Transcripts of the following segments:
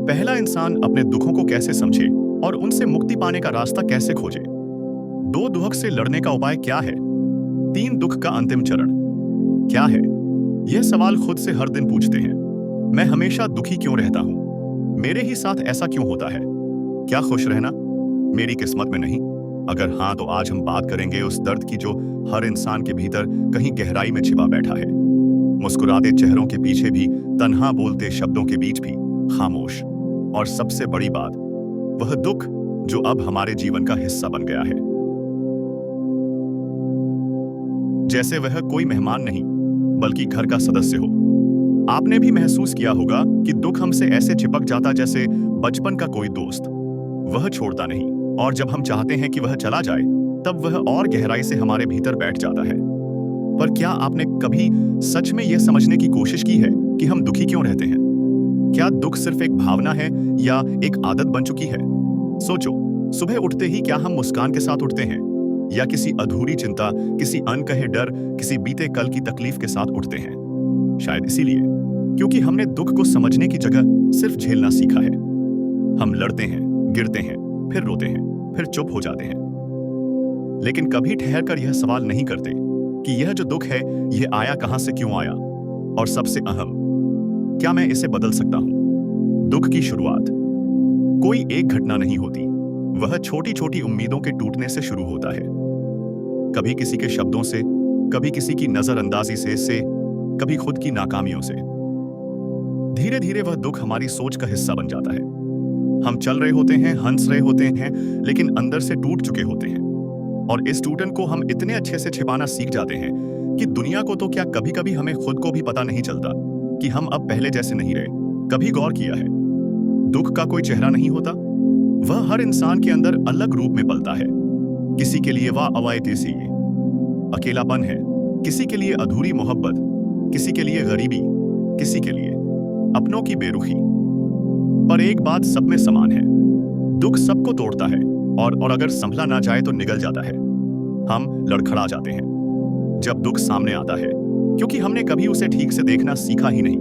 पहला इंसान अपने दुखों को कैसे समझे और उनसे मुक्ति पाने का रास्ता कैसे खोजे। दो दुख से लड़ने का उपाय क्या है। तीन दुख का अंतिम चरण क्या है। यह सवाल खुद से हर दिन पूछते हैं। मैं हमेशा दुखी क्यों रहता हूं? मेरे ही साथ ऐसा क्यों होता है? क्या खुश रहना मेरी किस्मत में नहीं? अगर हाँ, तो आज हम बात करेंगे उस दर्द की जो हर इंसान के भीतर कहीं गहराई में छिपा बैठा है। मुस्कुराते चेहरों के पीछे भी, तन्हा बोलते शब्दों के बीच भी खामोश। और सबसे बड़ी बात, वह दुख जो अब हमारे जीवन का हिस्सा बन गया है। जैसे वह कोई मेहमान नहीं, बल्कि घर का सदस्य हो। आपने भी महसूस किया होगा कि दुख हमसे ऐसे चिपक जाता जैसे बचपन का कोई दोस्त। वह छोड़ता नहीं, और जब हम चाहते हैं कि वह चला जाए, तब वह और गहराई से हमारे भीतर बैठ जाता है। पर क्या आपने कभी सच में यह समझने की कोशिश की है कि हम दुखी क्यों रहते हैं? क्या दुख सिर्फ एक भावना है या एक आदत बन चुकी है? सोचो, सुबह उठते ही क्या हम मुस्कान के साथ उठते हैं, या किसी अधूरी चिंता, किसी अनकहे डर, किसी बीते कल की तकलीफ के साथ उठते हैं? शायद इसीलिए, क्योंकि हमने दुख को समझने की जगह सिर्फ झेलना सीखा है। हम लड़ते हैं, गिरते हैं, फिर रोते हैं, फिर चुप हो जाते हैं। लेकिन कभी ठहर कर यह सवाल नहीं करते कि यह जो दुख है, यह आया कहां से, क्यों आया, और सबसे अहम, क्या मैं इसे बदल सकता हूं? दुख की शुरुआत कोई एक घटना नहीं होती। वह छोटी छोटी उम्मीदों के टूटने से शुरू होता है। कभी किसी के शब्दों से, कभी किसी की नजरअंदाजी से कभी खुद की नाकामियों से। धीरे धीरे वह दुख हमारी सोच का हिस्सा बन जाता है। हम चल रहे होते हैं, हंस रहे होते हैं, लेकिन अंदर से टूट चुके होते हैं। और इस टूटन को हम इतने अच्छे से छिपाना सीख जाते हैं कि दुनिया को तो क्या, कभी कभी हमें खुद को भी पता नहीं चलता कि हम अब पहले जैसे नहीं रहे। कभी गौर किया है, दुख का कोई चेहरा नहीं होता। वह हर इंसान के अंदर अलग रूप में पलता है। किसी के लिए वह अवायदेसी अकेलापन है, किसी के लिए अधूरी मोहब्बत, किसी के लिए गरीबी, किसी के लिए अपनों की बेरुखी। पर एक बात सब में समान है, दुख सबको तोड़ता है, और अगर संभला ना जाए तो निगल जाता है। हम लड़खड़ा जाते हैं जब दुख सामने आता है, क्योंकि हमने कभी उसे ठीक से देखना सीखा ही नहीं।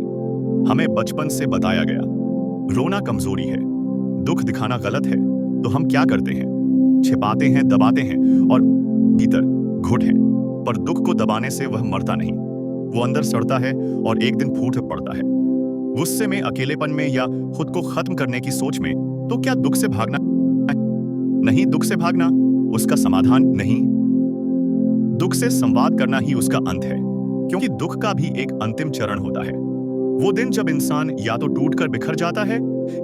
हमें बचपन से बताया गया, रोना कमजोरी है, दुख दिखाना गलत है। तो हम क्या करते हैं? छिपाते हैं, दबाते हैं, और भीतर घुट है। पर दुख को दबाने से वह मरता नहीं, वो अंदर सड़ता है और एक दिन फूट पड़ता है। गुस्से में, अकेलेपन में, या खुद को खत्म करने की सोच में। तो क्या दुख से भागना नहीं? दुख से भागना उसका समाधान नहीं। दुख से संवाद करना ही उसका अंत है, क्योंकि दुख का भी एक अंतिम चरण होता है। वो दिन जब इंसान या तो टूटकर बिखर जाता है,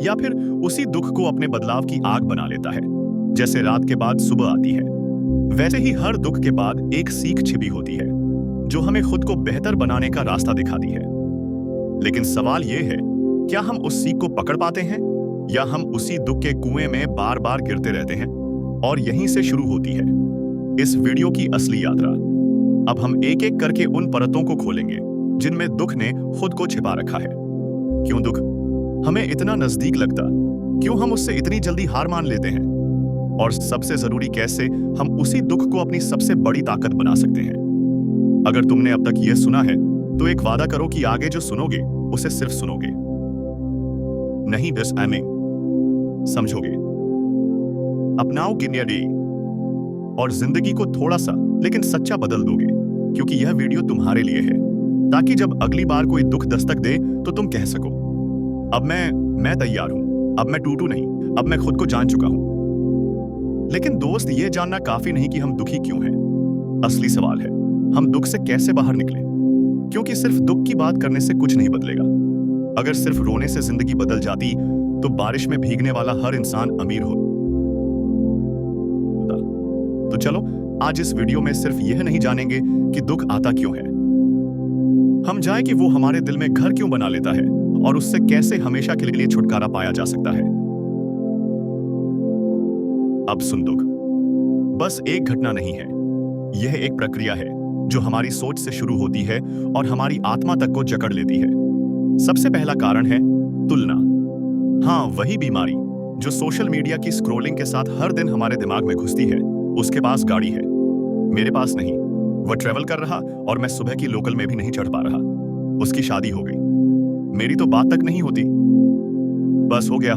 या फिर उसी दुख को अपने बदलाव की आग बना लेता है। जैसे रात के बाद सुबह आती है, वैसे ही हर दुख के बाद एक सीख छिपी होती है, जो हमें खुद को बेहतर बनाने का रास्ता दिखाती है। लेकिन सवाल यह है, क्या हम उस सीख को पकड़ पाते हैं, या हम उसी दुख के कुएं में बार बार गिरते रहते हैं? और यहीं से शुरू होती है इस वीडियो की असली यात्रा। अब हम एक एक करके उन परतों को खोलेंगे जिनमें दुख ने खुद को छिपा रखा है। क्यों दुख हमें इतना नजदीक लगता? क्यों हम उससे इतनी जल्दी हार मान लेते हैं? और सबसे जरूरी, कैसे हम उसी दुख को अपनी सबसे बड़ी ताकत बना सकते हैं? अगर तुमने अब तक यह सुना है, तो एक वादा करो कि आगे जो सुनोगे उसे सिर्फ सुनोगे, नहीं बस समझोगे। अपनाओ गिनियडी और जिंदगी को थोड़ा सा लेकिन सच्चा बदल दोगे, क्योंकि यह वीडियो तुम्हारे लिए है, ताकि जब अगली बार कोई दुख दस्तक दे तो तुम कह सको, अब मैं तैयार हूं, अब मैं टूटू नहीं, अब मैं खुद को जान चुका हूं। लेकिन दोस्त, यह जानना काफी नहीं कि हम दुखी क्यों हैं। असली सवाल है, हम दुख से कैसे बाहर निकले? क्योंकि सिर्फ दुख की बात करने से कुछ नहीं बदलेगा। अगर सिर्फ रोने से जिंदगी बदल जाती, तो बारिश में भीगने वाला हर इंसान अमीर होता। तो चलो, आज इस वीडियो में सिर्फ यह नहीं जानेंगे कि दुख आता क्यों है, हम जाए कि वो हमारे दिल में घर क्यों बना लेता है, और उससे कैसे हमेशा के लिए छुटकारा पाया जा सकता है। अब सुन, दुख बस एक घटना नहीं है, यह एक प्रक्रिया है जो हमारी सोच से शुरू होती है और हमारी आत्मा तक को जकड़ लेती है। सबसे पहला कारण है तुलना। हाँ, वही बीमारी जो सोशल मीडिया की स्क्रॉलिंग के साथ हर दिन हमारे दिमाग में घुसती है। उसके पास गाड़ी है, मेरे पास नहीं। वह ट्रेवल कर रहा और मैं सुबह की लोकल में भी नहीं चढ़ पा रहा। उसकी शादी हो गई, मेरी तो बात तक नहीं होती। बस हो गया।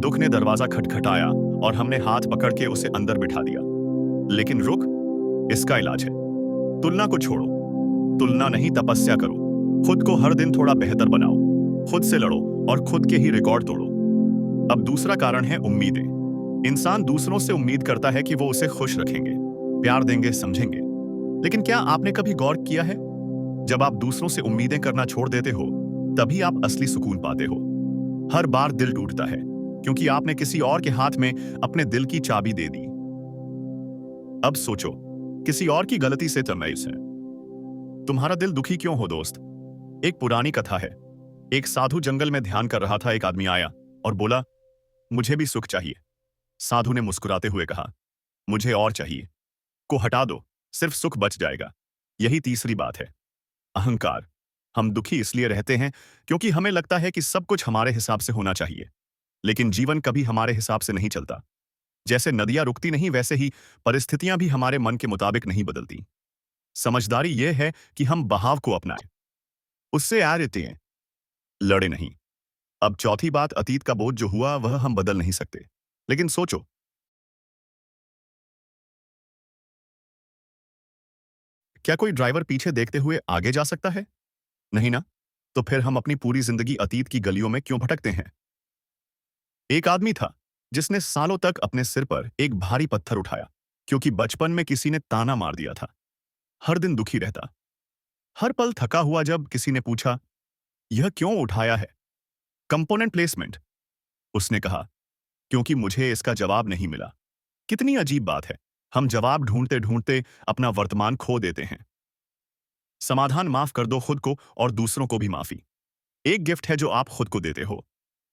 दुख ने दरवाजा खटखटाया और हमने हाथ पकड़ के उसे अंदर बिठा दिया। लेकिन रुक, इसका इलाज है। तुलना को छोड़ो। तुलना नहीं, तपस्या करो। खुद को हर दिन थोड़ा बेहतर बनाओ। खुद से लड़ो और खुद के ही रिकॉर्ड तोड़ो। अब दूसरा कारण है उम्मीदें। इंसान दूसरों से उम्मीद करता है कि वो उसे खुश रखेंगे, प्यार देंगे, समझेंगे। लेकिन क्या आपने कभी गौर किया है, जब आप दूसरों से उम्मीदें करना छोड़ देते हो, तभी आप असली सुकून पाते हो। हर बार दिल टूटता है क्योंकि आपने किसी और के हाथ में अपने दिल की चाबी दे दी। अब सोचो, किसी और की गलती से तमैस है। तुम्हारा दिल दुखी क्यों हो दोस्त? एक पुरानी कथा है। एक साधु जंगल में ध्यान कर रहा था। एक आदमी आया और बोला, मुझे भी सुख चाहिए। साधु ने मुस्कुराते हुए कहा, मुझे और चाहिए। को हटा दो, सिर्फ सुख बच जाएगा। यही तीसरी बात है, अहंकार। हम दुखी इसलिए रहते हैं क्योंकि हमें लगता है कि सब कुछ हमारे हिसाब से होना चाहिए। लेकिन जीवन कभी हमारे हिसाब से नहीं चलता। जैसे नदियां रुकती नहीं, वैसे ही परिस्थितियां भी हमारे मन के मुताबिक नहीं बदलती। समझदारी यह है कि हम बहाव को अपनाएं, उससे आ रहते हैं, लड़े नहीं। अब चौथी बात, अतीत का बोझ जो हुआ वह हम बदल नहीं सकते। लेकिन सोचो, क्या कोई ड्राइवर पीछे देखते हुए आगे जा सकता है? नहीं ना। तो फिर हम अपनी पूरी जिंदगी अतीत की गलियों में क्यों भटकते हैं? एक आदमी था जिसने सालों तक अपने सिर पर एक भारी पत्थर उठाया क्योंकि बचपन में किसी ने ताना मार दिया था। हर दिन दुखी रहता, हर पल थका हुआ। जब किसी ने पूछा, यह क्यों उठाया है? कंपोनेंट प्लेसमेंट, उसने कहा, क्योंकि मुझे इसका जवाब नहीं मिला। कितनी अजीब बात है, हम जवाब ढूंढते ढूंढते अपना वर्तमान खो देते हैं। समाधान, माफ कर दो खुद को और दूसरों को भी माफी। एक गिफ्ट है जो आप खुद को देते हो।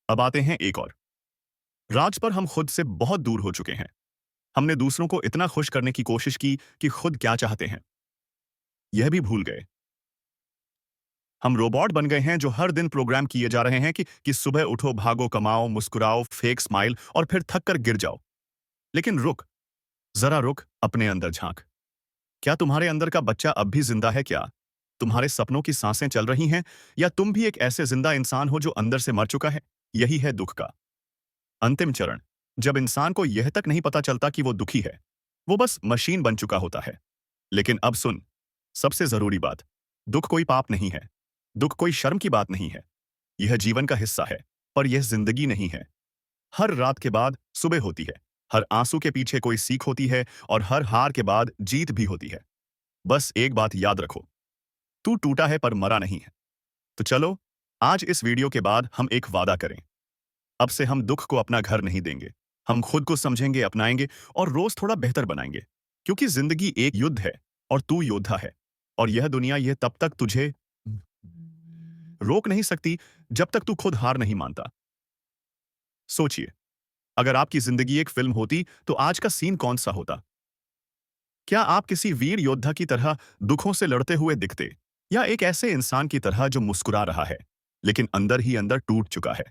अब आते हैं एक और राज पर। हम खुद से बहुत दूर हो चुके हैं। हमने दूसरों को इतना खुश करने की कोशिश की कि खुद क्या चाहते हैं यह भी भूल गए। हम रोबोट बन गए हैं जो हर दिन प्रोग्राम किए जा रहे हैं कि सुबह उठो, भागो, कमाओ, मुस्कुराओ, फेक स्माइल और फिर थक कर गिर जाओ। लेकिन रुक, जरा रुक, अपने अंदर झांक। क्या तुम्हारे अंदर का बच्चा अब भी जिंदा है? क्या तुम्हारे सपनों की सांसें चल रही हैं? या तुम भी एक ऐसे जिंदा इंसान हो जो अंदर से मर चुका है? यही है दुख का अंतिम चरण। जब इंसान को यह तक नहीं पता चलता कि वो दुखी है, वो बस मशीन बन चुका होता है। लेकिन अब सुन, सबसे जरूरी बात, दुख कोई पाप नहीं है। दुख कोई शर्म की बात नहीं है। यह जीवन का हिस्सा है, पर यह जिंदगी नहीं है। हर रात के बाद सुबह होती है। हर आंसू के पीछे कोई सीख होती है और हर हार के बाद जीत भी होती है। बस एक बात याद रखो, तू टूटा है पर मरा नहीं है। तो चलो, आज इस वीडियो के बाद हम एक वादा करें। अब से हम दुख को अपना घर नहीं देंगे। हम खुद को समझेंगे, अपनाएंगे और रोज थोड़ा बेहतर बनाएंगे। क्योंकि जिंदगी एक युद्ध है और तू योद्धा है। और यह दुनिया यह तब तक तुझे रोक नहीं सकती जब तक तू खुद हार नहीं मानता। सोचिए, अगर आपकी जिंदगी एक फिल्म होती तो आज का सीन कौन सा होता? क्या आप किसी वीर योद्धा की तरह दुखों से लड़ते हुए दिखते, या एक ऐसे इंसान की तरह जो मुस्कुरा रहा है लेकिन अंदर ही अंदर टूट चुका है?